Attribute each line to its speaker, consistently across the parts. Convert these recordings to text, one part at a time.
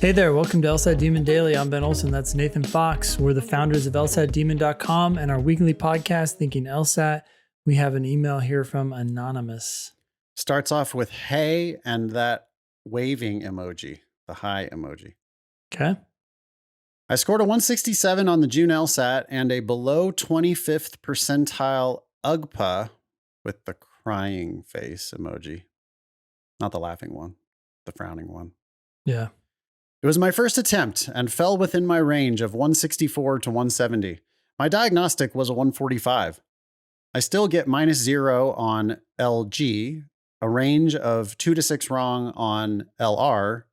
Speaker 1: Hey there, welcome to LSAT Demon Daily. I'm Ben Olson. That's Nathan Fox. We're the founders of LSATdemon.com and our weekly podcast, Thinking LSAT. We have an email here from Anonymous.
Speaker 2: Starts off with hey and that waving emoji, the hi emoji.
Speaker 1: Okay.
Speaker 2: I scored a 167 on the June LSAT and a below 25th percentile UGPA with the crying face emoji. Not the laughing one, the frowning one.
Speaker 1: Yeah.
Speaker 2: It was my first attempt and fell within my range of 164 to 170. My diagnostic was a 145. I still get -0 on LG, a range of 2 to 6 wrong on LR,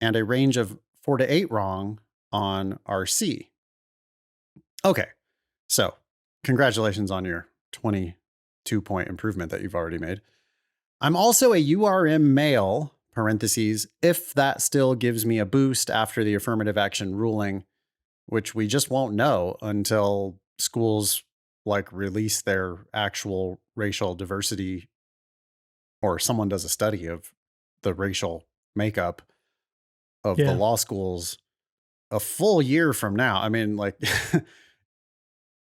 Speaker 2: and a range of 4 to 8 wrong on RC. Okay, so congratulations on your 22-point improvement that you've already made. I'm also a URM male, parentheses, if that still gives me a boost after the affirmative action ruling, which we just won't know until schools release their actual racial diversity, or someone does a study of the racial makeup of the law schools a full year from now. I mean,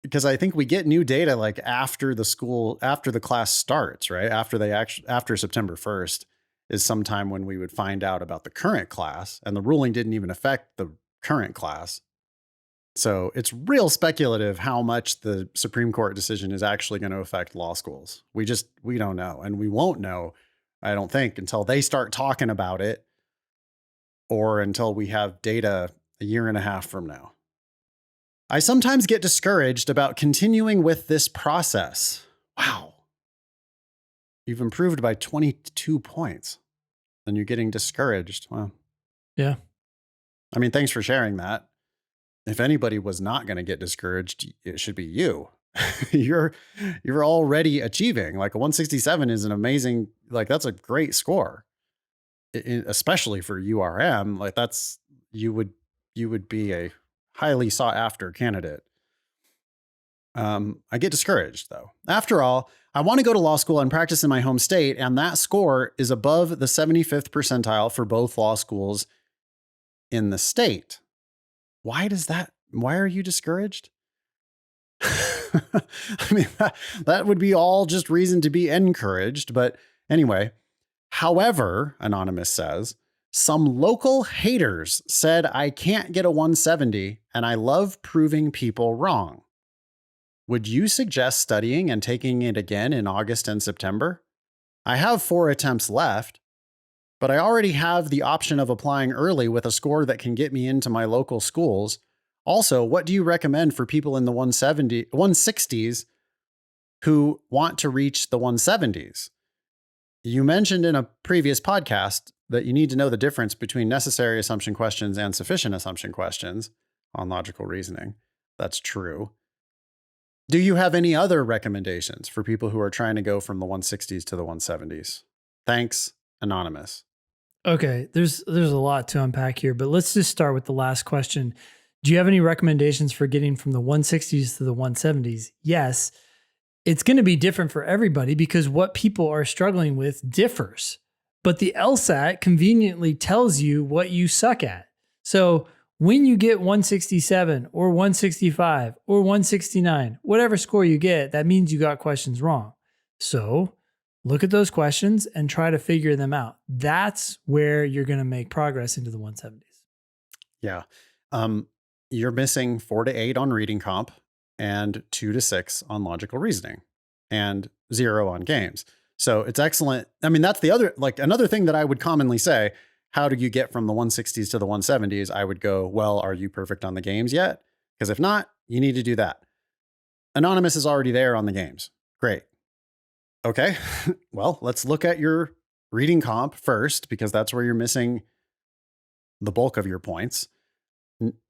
Speaker 2: because I think we get new data after the class starts, right? After September 1st is sometime when we would find out about the current class, and the ruling didn't even affect the current class. So it's real speculative how much the Supreme Court decision is actually going to affect law schools. We don't know. And we won't know, I don't think, until they start talking about it, or until we have data a year and a half from now. I sometimes get discouraged about continuing with this process. Wow. You've improved by 22 points and you're getting discouraged. Wow.
Speaker 1: Yeah.
Speaker 2: I mean, thanks for sharing that. If anybody was not going to get discouraged, it should be you. You're already achieving. Like a 167 is an amazing, that's a great score, especially for URM. You would be a highly sought after candidate. I get discouraged though. After all, I want to go to law school and practice in my home state, and that score is above the 75th percentile for both law schools in the state. Why are you discouraged? I mean, that would be all just reason to be encouraged. But anyway, however, Anonymous says, some local haters said I can't get a 170 and I love proving people wrong. Would you suggest studying and taking it again in August and September? I have 4 attempts left, but I already have the option of applying early with a score that can get me into my local schools. Also, what do you recommend for people in the 160s who want to reach the 170s? You mentioned in a previous podcast that you need to know the difference between necessary assumption questions and sufficient assumption questions on logical reasoning. That's true. Do you have any other recommendations for people who are trying to go from the 160s to the 170s? Thanks, Anonymous.
Speaker 1: Okay, there's a lot to unpack here, but let's just start with the last question. Do you have any recommendations for getting from the 160s to the 170s? Yes. It's going to be different for everybody because what people are struggling with differs. But the LSAT conveniently tells you what you suck at. So when you get 167 or 165 or 169, whatever score you get, that means you got questions wrong. So look at those questions and try to figure them out. That's where you're going to make progress into the 170s.
Speaker 2: Yeah. You're missing 4 to 8 on reading comp and 2 to 6 on logical reasoning and 0 on games. So it's excellent. I mean, that's the other, another thing that I would commonly say. How do you get from the 160s to the 170s? I would go, well, are you perfect on the games yet? Because if not, you need to do that. Anonymous is already there on the games. Great. Okay. Well, let's look at your reading comp first, because that's where you're missing the bulk of your points.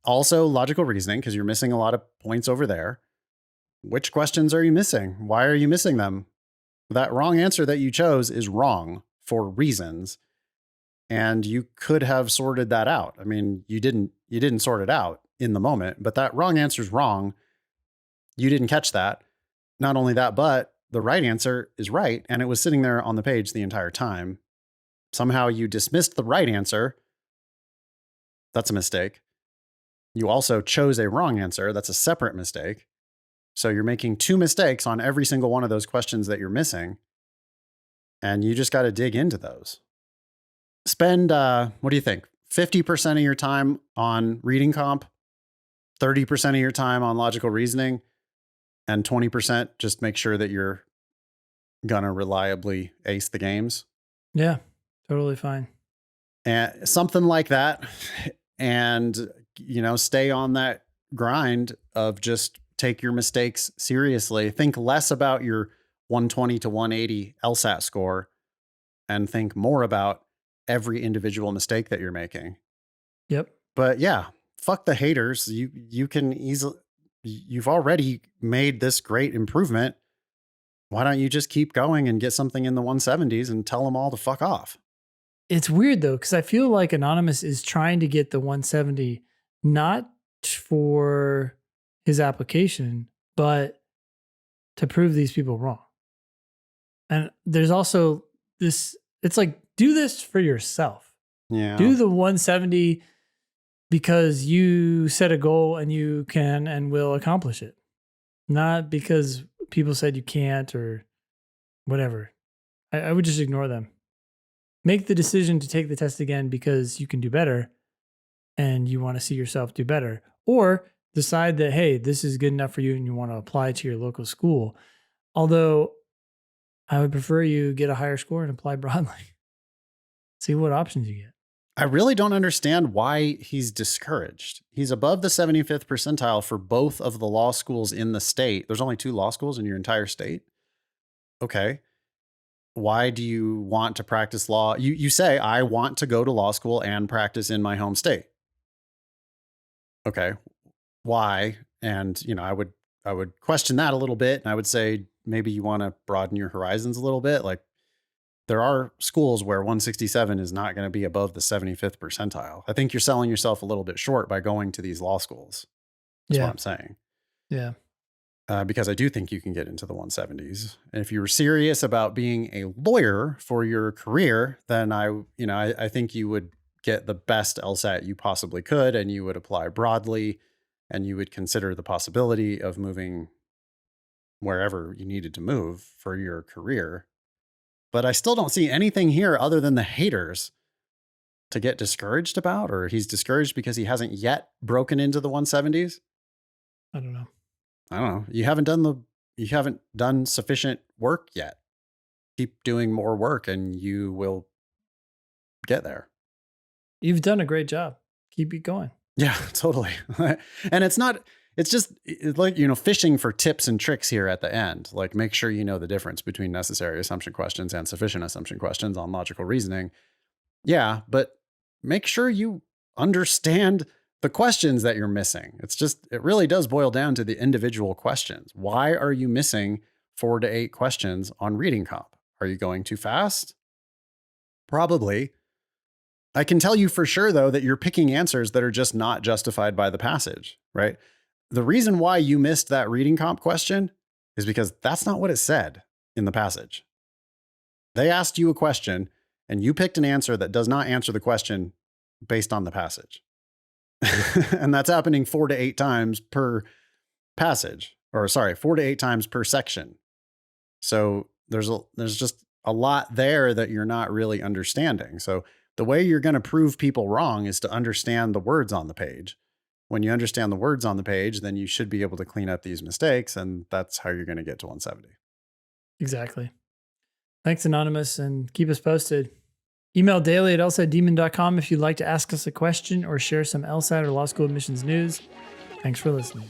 Speaker 2: Also logical reasoning, because you're missing a lot of points over there. Which questions are you missing? Why are you missing them? That wrong answer that you chose is wrong for reasons. And you could have sorted that out. I mean, you didn't sort it out in the moment, but that wrong answer is wrong. You didn't catch that. Not only that, but the right answer is right. And it was sitting there on the page the entire time. Somehow you dismissed the right answer That's a mistake. You also chose a wrong answer. That's a separate mistake. So you're making 2 mistakes on every single one of those questions that you're missing. And you just got to dig into those. Spend, what do you think? 50% of your time on reading comp, 30% of your time on logical reasoning, and 20% just make sure that you're going to reliably ace the games.
Speaker 1: Yeah, totally fine.
Speaker 2: And something like that. And, stay on that grind of just take your mistakes seriously. Think less about your 120 to 180 LSAT score and think more about every individual mistake that you're making.
Speaker 1: Yep.
Speaker 2: But yeah, fuck the haters. You can easily, you've already made this great improvement. Why don't you just keep going and get something in the 170s and tell them all to fuck off?
Speaker 1: It's weird though, because I feel like Anonymous is trying to get the 170 not for his application, but to prove these people wrong. And there's also this, it's like, do this for yourself.
Speaker 2: Yeah.
Speaker 1: Do the 170 because you set a goal and you can and will accomplish it. Not because people said you can't or whatever. I would just ignore them. Make the decision to take the test again because you can do better and you want to see yourself do better. Or decide that, hey, this is good enough for you and you want to apply to your local school. Although I would prefer you get a higher score and apply broadly. See what options you get.
Speaker 2: I really don't understand why he's discouraged. He's above the 75th percentile for both of the law schools in the state. There's only 2 law schools in your entire state. Okay. Why do you want to practice law? You say, I want to go to law school and practice in my home state. Okay. Why? And, I would question that a little bit. And I would say, maybe you want to broaden your horizons a little bit. Like, there are schools where 167 is not going to be above the 75th percentile. I think you're selling yourself a little bit short by going to these law schools. That's what I'm saying.
Speaker 1: Yeah.
Speaker 2: Because I do think you can get into the 170s. And if you were serious about being a lawyer for your career, then I think you would get the best LSAT you possibly could, and you would apply broadly, and you would consider the possibility of moving wherever you needed to move for your career. But I still don't see anything here other than the haters to get discouraged about, or he's discouraged because he hasn't yet broken into the 170s.
Speaker 1: I don't know.
Speaker 2: You haven't done sufficient work yet. Keep doing more work and you will get there.
Speaker 1: You've done a great job. Keep it going.
Speaker 2: Yeah, totally. And it's just like, fishing for tips and tricks here at the end. Like, make sure you know the difference between necessary assumption questions and sufficient assumption questions on logical reasoning. Yeah, but make sure you understand the questions that you're missing. It really does boil down to the individual questions. Why are you missing 4 to 8 questions on reading comp? Are you going too fast? Probably. I can tell you for sure, though, that you're picking answers that are just not justified by the passage, right? The reason why you missed that reading comp question is because that's not what it said in the passage. They asked you a question and you picked an answer that does not answer the question based on the passage. And that's happening 4 to 8 times per passage, 4 to 8 times per section. So there's just a lot there that you're not really understanding. So the way you're going to prove people wrong is to understand the words on the page. When you understand the words on the page, then you should be able to clean up these mistakes. And that's how you're going to get to 170.
Speaker 1: Exactly. Thanks, Anonymous, and keep us posted. Email daily@lsatdemon.com if you'd like to ask us a question or share some LSAT or law school admissions news. Thanks for listening.